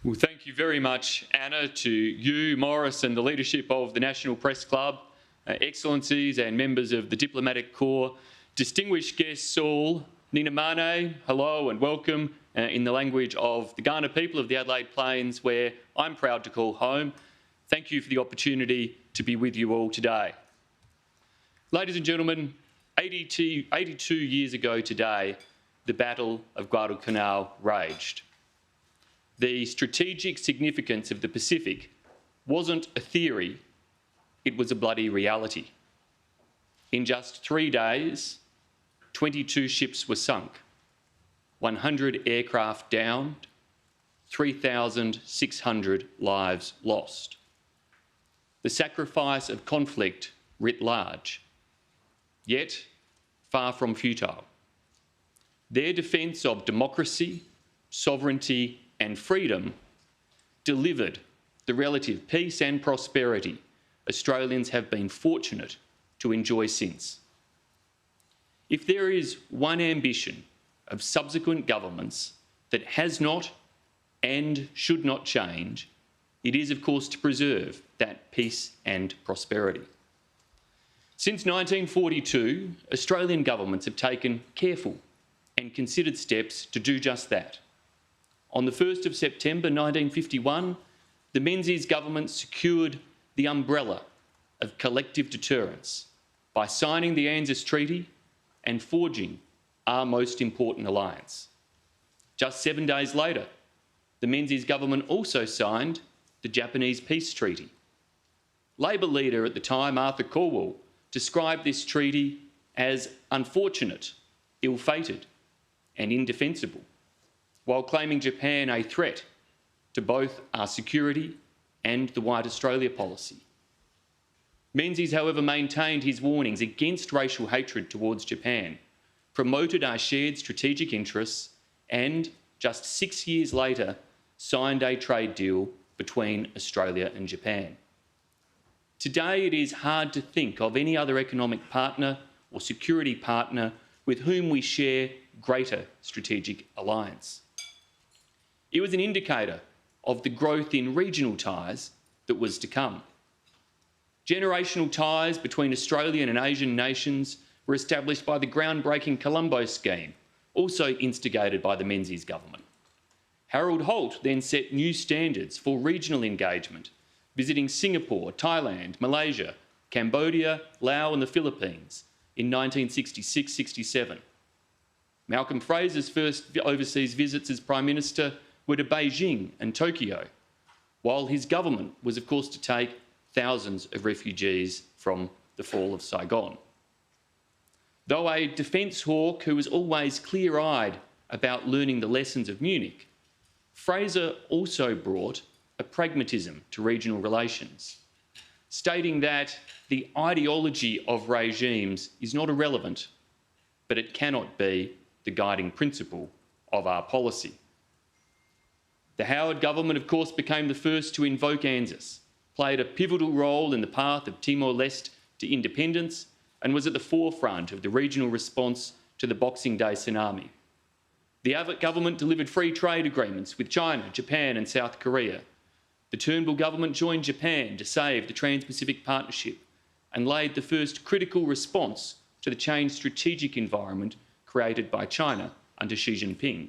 Well, thank you very much, Anna, to you, Morris, and the leadership of the National Press Club, Excellencies and members of the Diplomatic Corps, distinguished guests all, Nina Mane, hello and welcome in the language of the Kaurna people of the Adelaide Plains, where I'm proud to call home. Thank you for the opportunity to be with you all today. Ladies and gentlemen, 82 years ago today, the Battle of Guadalcanal raged. The strategic significance of the Pacific wasn't a theory, it was a bloody reality. In just 3 days, 22 ships were sunk, 100 aircraft downed, 3,600 lives lost. The sacrifice of conflict writ large, yet far from futile. Their defence of democracy, sovereignty and freedom delivered the relative peace and prosperity Australians have been fortunate to enjoy since. If there is one ambition of subsequent governments that has not and should not change, it is, of course, to preserve that peace and prosperity. Since 1942, Australian governments have taken careful and considered steps to do just that. On the 1st of September 1951, the Menzies government secured the umbrella of collective deterrence by signing the ANZUS Treaty and forging our most important alliance. Just 7 days later, the Menzies government also signed the Japanese Peace Treaty. Labor leader at the time, Arthur Calwell, described this treaty as unfortunate, ill-fated and indefensible, while claiming Japan a threat to both our security and the White Australia policy. Menzies, however, maintained his warnings against racial hatred towards Japan, promoted our shared strategic interests and, just 6 years later, signed a trade deal between Australia and Japan. Today, it is hard to think of any other economic partner or security partner with whom we share greater strategic alliance. It was an indicator of the growth in regional ties that was to come. Generational ties between Australian and Asian nations were established by the groundbreaking Colombo scheme, also instigated by the Menzies government. Harold Holt then set new standards for regional engagement, visiting Singapore, Thailand, Malaysia, Cambodia, Laos and the Philippines in 1966-67. Malcolm Fraser's first overseas visits as Prime Minister were to Beijing and Tokyo, while his government was, of course, to take thousands of refugees from the fall of Saigon. Though a defence hawk who was always clear-eyed about learning the lessons of Munich, Fraser also brought a pragmatism to regional relations, stating that the ideology of regimes is not irrelevant, but it cannot be the guiding principle of our policy. The Howard government, of course, became the first to invoke ANZUS, played a pivotal role in the path of Timor-Leste to independence, and was at the forefront of the regional response to the Boxing Day tsunami. The Abbott government delivered free trade agreements with China, Japan and South Korea. The Turnbull government joined Japan to save the Trans-Pacific Partnership and laid the first critical response to the changed strategic environment created by China under Xi Jinping.